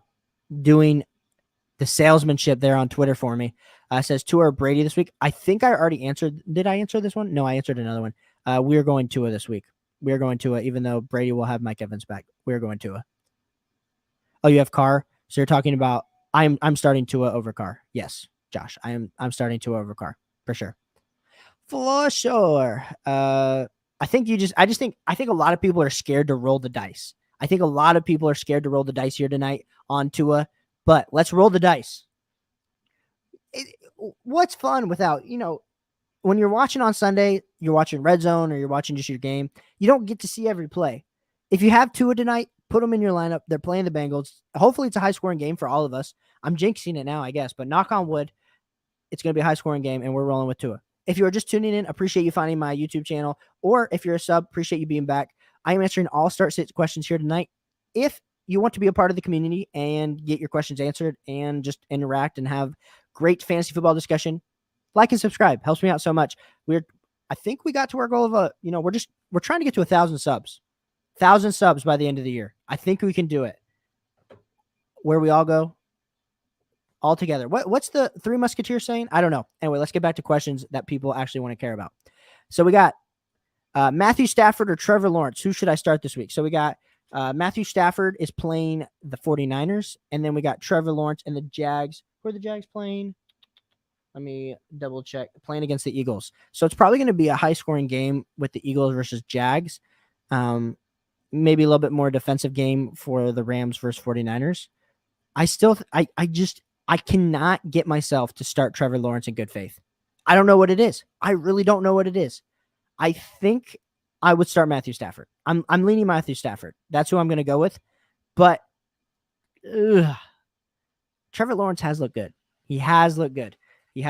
doing the salesmanship there on Twitter for me. Says Tua or Brady this week. I think I already answered. Did I answer this one? No, I answered another one. We're going Tua this week. We're going Tua, even though Brady will have Mike Evans back. We're going Tua. Oh, you have Carr. So you're talking about I'm starting Tua over Carr. Yes, Josh. I'm starting Tua over Carr for sure. For sure. I think a lot of people are scared to roll the dice. I think a lot of people are scared to roll the dice here tonight on Tua, but let's roll the dice. What's fun without, when you're watching on Sunday, you're watching Red Zone or you're watching just your game, you don't get to see every play. If you have Tua tonight, put them in your lineup. They're playing the Bengals. Hopefully it's a high-scoring game for all of us. I'm jinxing it now, I guess, but knock on wood, it's going to be a high-scoring game, and we're rolling with Tua. If you are just tuning in, appreciate you finding my YouTube channel, or if you're a sub, appreciate you being back. I am answering all start-sit questions here tonight. If you want to be a part of the community and get your questions answered and just interact and have great fantasy football discussion, like and subscribe. Helps me out so much. I think we got to our goal of we're trying to get to 1,000 subs. 1,000 subs by the end of the year. I think we can do it. Where we all go all together. What's the Three Musketeers saying? I don't know. Anyway, let's get back to questions that people actually want to care about. So we got Matthew Stafford or Trevor Lawrence. Who should I start this week? So we got Matthew Stafford is playing the 49ers, and then we got Trevor Lawrence and the Jags. Who are the Jags playing? Let me double check. Playing against the Eagles. So it's probably going to be a high-scoring game with the Eagles versus Jags. Maybe a little bit more defensive game for the Rams versus 49ers. I cannot get myself to start Trevor Lawrence in good faith. I don't know what it is. I really don't know what it is. I think I would start Matthew Stafford. I'm leaning Matthew Stafford. That's who I'm going to go with. But Trevor Lawrence has looked good. He has looked good. Did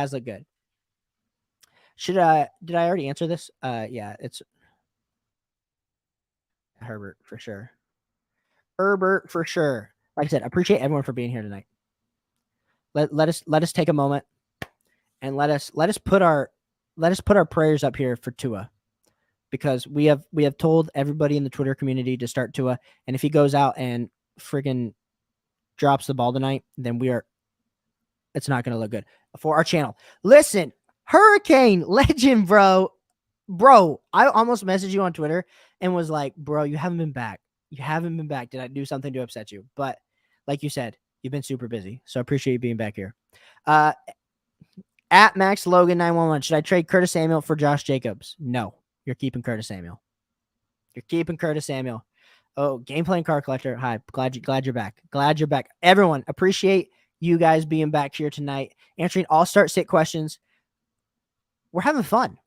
I already answer this? Yeah, it's Herbert for sure. Like I said, appreciate everyone for being here tonight. Let us take a moment and let us put our prayers up here for Tua, because we have told everybody in the Twitter community to start Tua, and if he goes out and friggin' drops the ball tonight, then it's not going to look good for our channel. Listen, Hurricane Legend, bro, I almost messaged you on Twitter and was like, bro, you haven't been back. Did I do something to upset you? But like you said, you've been super busy, so I appreciate you being back here. At Max Logan 911, should I trade Curtis Samuel for Josh Jacobs? No, you're keeping Curtis Samuel. Oh, Game Plan Car Collector. Hi, glad you're back. Everyone, appreciate you guys being back here tonight, answering all start-sit questions. We're having fun.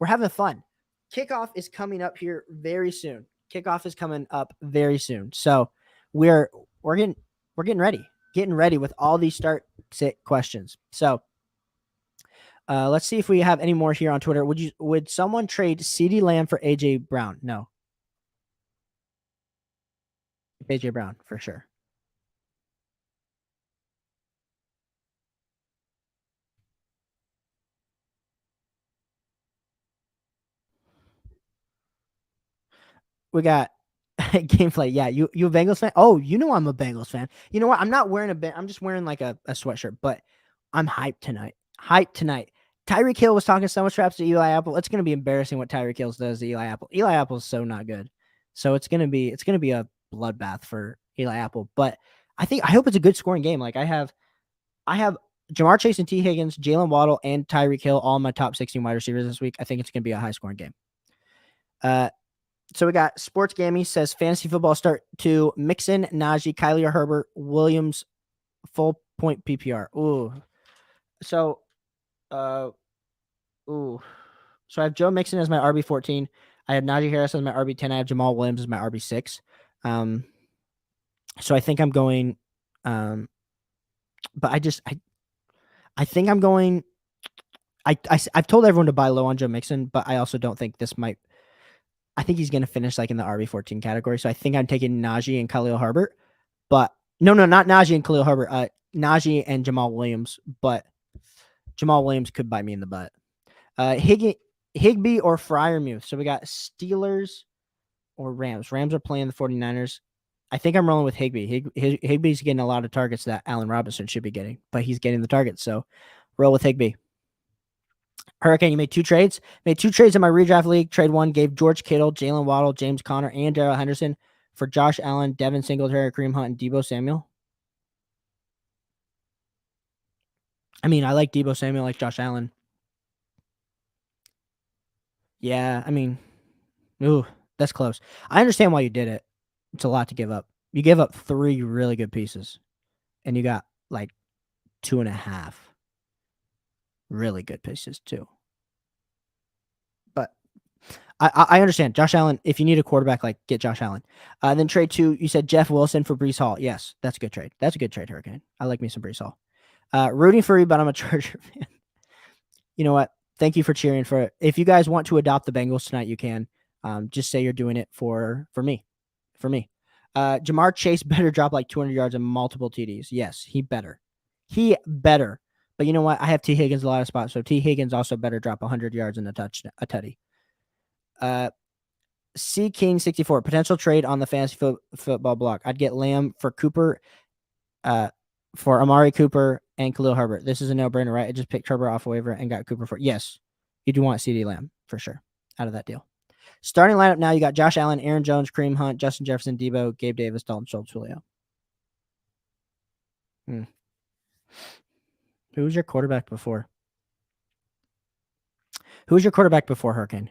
Kickoff is coming up here very soon. So we're getting ready with all these start-sit questions. So let's see if we have any more here on Twitter. Would someone trade CeeDee Lamb for AJ Brown? No. AJ Brown for sure. We got gameplay. Yeah, you a Bengals fan? Oh, you know I'm a Bengals fan. You know what? I'm not wearing I'm just wearing like a sweatshirt, but I'm hyped tonight. Tyreek Hill was talking so much traps to Eli Apple. It's gonna be embarrassing what Tyreek Hill does to Eli Apple. Eli Apple's so not good. So it's gonna be a bloodbath for Eli Apple. But I hope it's a good scoring game. Like I have Jamar Chase and T. Higgins, Jalen Waddle, and Tyreek Hill, all my top 16 wide receivers this week. I think it's going to be a high-scoring game. So we got Sports Gammy says fantasy football start to Mixon, Najee, Kylie or Herbert, Williams, full point PPR. Ooh. So, ooh. So I have Joe Mixon as my RB14. I have Najee Harris as my RB10. I have Jamal Williams as my RB6. So I think I'm going, but I think I'm going. I've told everyone to buy low on Joe Mixon, but I also don't think this might. I think he's going to finish like in the RB14 category. So I think I'm taking Najee and Khalil Herbert, but no, not Najee and Khalil Herbert. Najee and Jamal Williams, but Jamal Williams could bite me in the butt. Higbee or Freiermuth. So we got Steelers or Rams. Rams are playing the 49ers. I think I'm rolling with Higbee. Higbee's getting a lot of targets that Allen Robinson should be getting, but he's getting the targets. So roll with Higbee. Hurricane, you made 2 trades. Made 2 trades in my redraft league. Trade 1 gave George Kittle, Jalen Waddle, James Conner, and Darrell Henderson for Josh Allen, Devin Singletary, Kareem Hunt, and Deebo Samuel. I mean, I like Deebo Samuel, I like Josh Allen. Yeah, I mean, ooh, that's close. I understand why you did it. It's a lot to give up. You gave up 3 really good pieces, and you got like 2.5 really good pieces too. But I understand. Josh Allen, if you need a quarterback, like get Josh Allen. Then trade 2, you said Jeff Wilson for Breece Hall. Yes, that's a good trade. That's a good trade, Hurricane. I like me some Breece Hall. Rooting for you, but I'm a Charger fan. You know what? Thank you for cheering for it. If you guys want to adopt the Bengals tonight, you can. Just say you're doing it for me. For me. Jamar Chase better drop like 200 yards and multiple TDs. Yes, he better. He better. But you know what? I have T. Higgins a lot of spots, so T. Higgins also better drop 100 yards and a tutty. C. King 64 potential trade on the fantasy football block. I'd get Lamb for Cooper, for Amari Cooper and Khalil Herbert. This is a no-brainer, right? I just picked Trevor off waiver and got Cooper for. Yes, you do want CeeDee Lamb for sure out of that deal. Starting lineup now, you got Josh Allen, Aaron Jones, Kareem Hunt, Justin Jefferson, Deebo, Gabe Davis, Dalton Schultz, Julio. Who was your quarterback before? Who was your quarterback before Hurricane?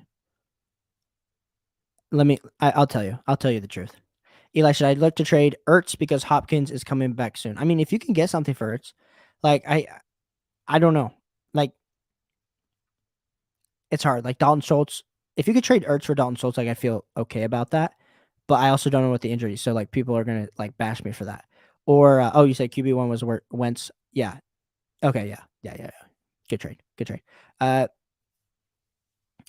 I'll tell you. I'll tell you the truth. Eli, should I look to trade Ertz because Hopkins is coming back soon? I mean, if you can get something for Ertz, like I don't know. Like it's hard. Like Dalton Schultz, if you could trade Ertz for Dalton Schultz, like I feel okay about that. But I also don't know what the injury is. So like people are gonna like bash me for that. Or you said QB1 was Wentz. Yeah. Okay, yeah. Good trade.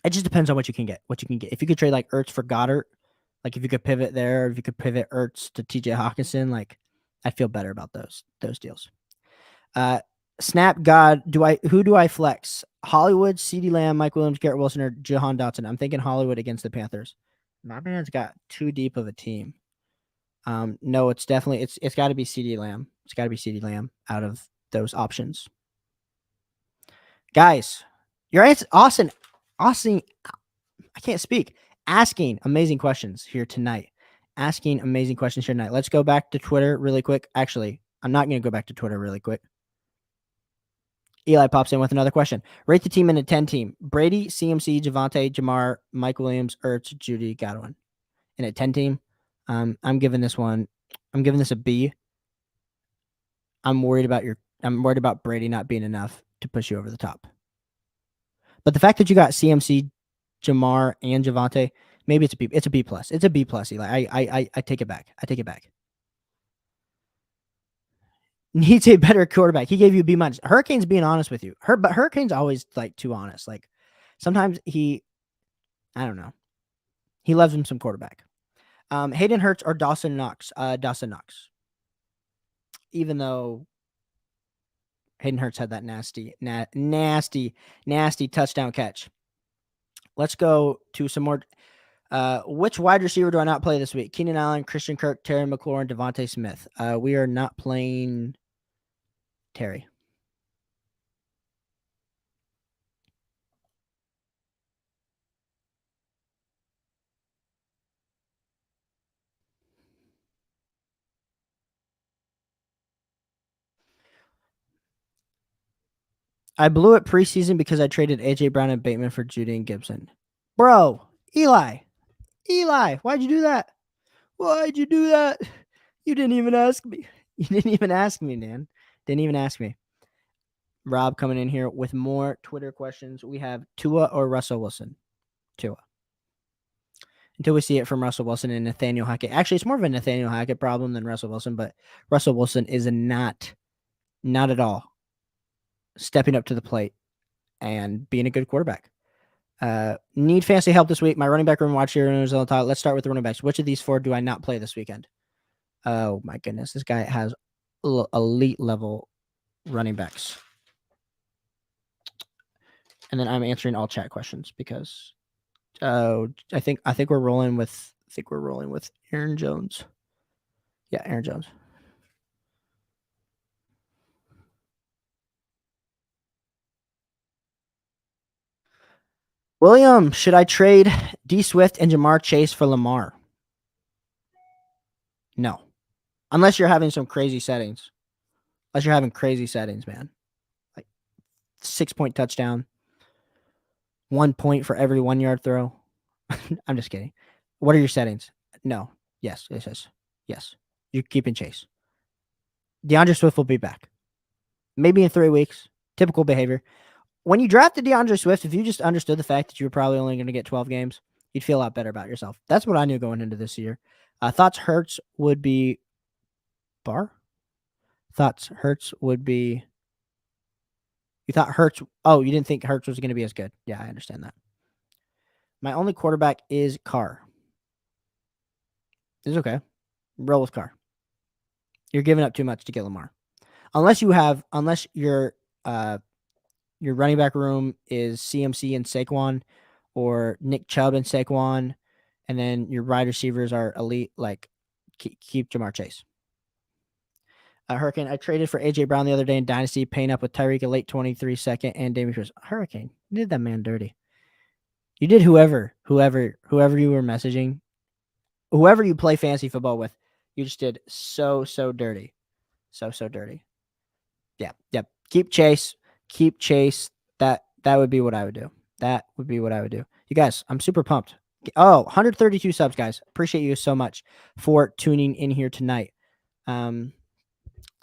It just depends on what you can get. If you could trade like Ertz for Goddard, like if you could pivot there, if you could pivot Ertz to TJ Hawkinson, like I feel better about those deals. Snap God, who do I flex? Hollywood, CeeDee Lamb, Mike Williams, Garrett Wilson, or Jahan Dotson? I'm thinking Hollywood against the Panthers. My man's got too deep of a team. No, it's definitely it's got to be CeeDee Lamb. It's got to be CeeDee Lamb out of those options. Guys, you're Austin. I can't speak. Asking amazing questions here tonight. Let's go back to Twitter really quick. Actually, I'm not going to go back to Twitter really quick. Eli pops in with another question. Rate the team in a 10 team. Brady, CMC, Javonte, Jamar, Mike Williams, Ertz, Judy, Godwin. In a 10 team, I'm giving this a B. I'm worried about Brady not being enough to push you over the top. But the fact that you got CMC, Jamar, and Javonte, maybe it's a B. It's a B plus. It's a B plus, Eli. I take it back. Needs a better quarterback. He gave you a B minus. Hurricane's being honest with you. But Hurricane's always like too honest. Like sometimes I don't know. He loves him some quarterback. Hayden Hurts or Dawson Knox? Dawson Knox. Even though Hayden Hurts had that nasty touchdown catch. Let's go to some more. Which wide receiver do I not play this week? Keenan Allen, Christian Kirk, Terry McLaurin, Devontae Smith. We are not playing Terry. I blew it preseason because I traded A.J. Brown and Bateman for Judy and Gibson. Bro, Eli, why'd you do that? Why'd you do that? You didn't even ask me. You didn't even ask me, man. Didn't even ask me. Rob coming in here with more Twitter questions. We have Tua or Russell Wilson? Tua. Until we see it from Russell Wilson and Nathaniel Hackett. Actually, it's more of a Nathaniel Hackett problem than Russell Wilson, but Russell Wilson is not at all stepping up to the plate and being a good quarterback. Need fantasy help this week. My running back room watch here is on the top. Let's start with the running backs. Which of these four do I not play this weekend? Oh my goodness, this guy has elite level running backs. And then I'm answering all chat questions because I think we're rolling with Aaron Jones. Yeah, Aaron Jones. William, should I trade D Swift and Jamar Chase for Lamar? No. Unless you're having some crazy settings. Unless you're having crazy settings, man. Like 6-point touchdown. 1 point for every 1 yard throw. I'm just kidding. What are your settings? No. Yes. Yes. You're keeping Chase. DeAndre Swift will be back. Maybe in 3 weeks. Typical behavior. When you drafted DeAndre Swift, if you just understood the fact that you were probably only going to get 12 games, you'd feel a lot better about yourself. That's what I knew going into this year. Thoughts Hurts would be Barr? Thoughts Hurts would be. You thought Hurts. Oh, you didn't think Hurts was going to be as good. Yeah, I understand that. My only quarterback is Carr. It's okay. Roll with Carr. You're giving up too much to get Lamar. Unless your running back room is CMC and Saquon or Nick Chubb and Saquon, and then your wide receivers are elite, like keep Jamar Chase. Hurricane, I traded for A.J. Brown the other day in Dynasty, paying up with Tyreek a late 23 second and Damian Pierce. Hurricane, you did that man dirty. You did whoever you were messaging, whoever you play fantasy football with, you just did so dirty. So dirty. Yeah. Keep Chase. That would be what I would do. You guys, I'm super pumped. Oh, 132 subs, guys. Appreciate you so much for tuning in here tonight.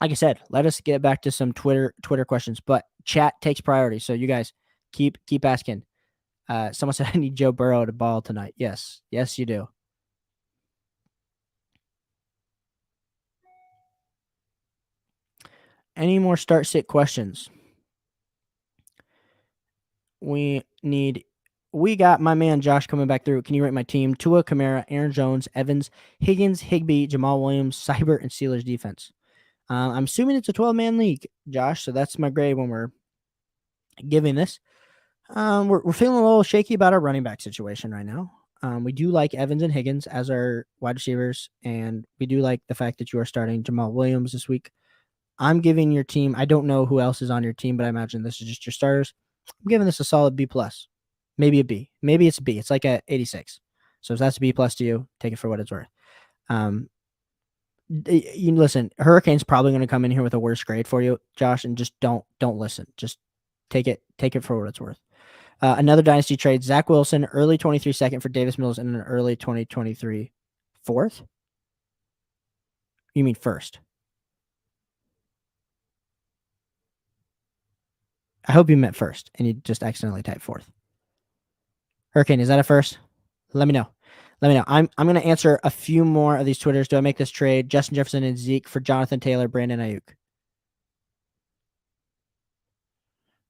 Like I said, let us get back to some Twitter questions, but chat takes priority. So you guys keep asking. Someone said I need Joe Burrow to ball tonight. Yes, you do. Any more start sit questions? We got my man Josh coming back through. Can you rate my team? Tua, Kamara, Aaron Jones, Evans, Higgins, Higbee, Jamal Williams, Seibert, and Steelers defense. I'm assuming it's a 12-man league, Josh. So that's my grade when we're giving this. We're feeling a little shaky about our running back situation right now. We do like Evans and Higgins as our wide receivers, and we do like the fact that you are starting Jamal Williams this week. I'm giving your team, I don't know who else is on your team, but I imagine this is just your starters. I'm giving this a solid B+. Maybe a B. Maybe it's a B. It's like a 86. So if that's a B+ to you, take it for what it's worth. You listen, Hurricane's probably going to come in here with a worse grade for you, Josh, and just don't listen. Just take it for what it's worth. Another dynasty trade, Zach Wilson, early 23 second for Davis Mills, and an early 2023 fourth? You mean first? I hope you meant first, and you just accidentally typed fourth. Hurricane, is that a first? Let me know. I'm going to answer a few more of these Twitters. Do I make this trade? Justin Jefferson and Zeke for Jonathan Taylor, Brandon Ayuk.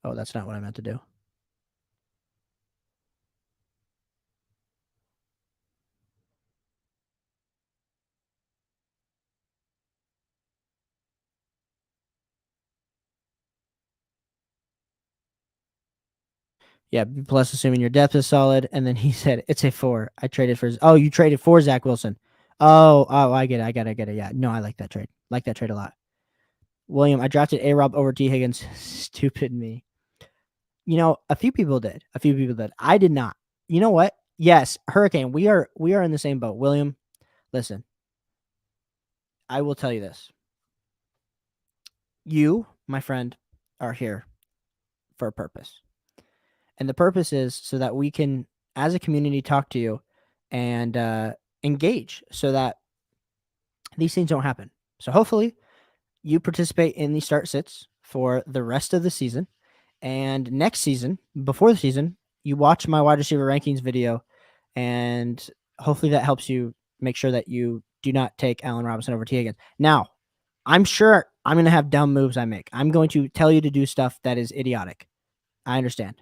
Oh, that's not what I meant to do. Yeah, plus assuming your depth is solid. And then he said, it's a 4. I traded for, you traded for Zach Wilson. Oh, I get it. Yeah, no, I like that trade. Like that trade a lot. William, I drafted A-Rob over T. Higgins. Stupid me. A few people did. I did not. You know what? Yes, Hurricane, we are in the same boat. William, listen. I will tell you this. You, my friend, are here for a purpose. And the purpose is so that we can, as a community, talk to you and engage so that these things don't happen. So hopefully you participate in the start sits for the rest of the season. And next season, before the season, you watch my wide receiver rankings video, and hopefully that helps you make sure that you do not take Allen Robinson over T. Higgins. Now, I'm sure I'm going to have dumb moves I make. I'm going to tell you to do stuff that is idiotic. I understand.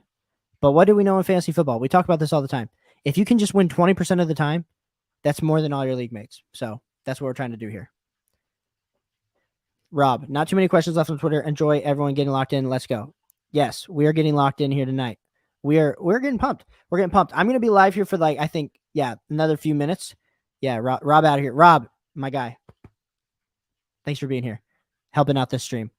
But what do we know in fantasy football? We talk about this all the time. If you can just win 20% of the time, that's more than all your league mates. So that's what we're trying to do here. Rob, not too many questions left on Twitter. Enjoy everyone getting locked in. Let's go. Yes, we are getting locked in here tonight. We're getting pumped. We're getting pumped. I'm going to be live here for I think, another few minutes. Yeah, Rob out of here. Rob, my guy. Thanks for being here, helping out this stream.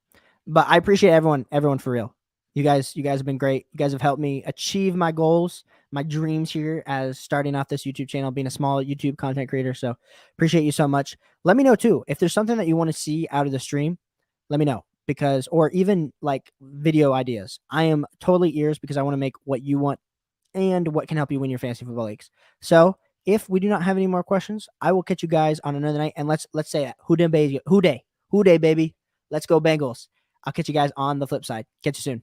But I appreciate everyone for real. You guys have been great. You guys have helped me achieve my goals, my dreams here as starting off this YouTube channel, being a small YouTube content creator. So appreciate you so much. Let me know too, if there's something that you want to see out of the stream, let me know, or even video ideas. I am totally ears because I want to make what you want and what can help you win your fantasy football leagues. So if we do not have any more questions, I will catch you guys on another night. And let's say it. Who day, baby. Let's go Bengals. I'll catch you guys on the flip side. Catch you soon.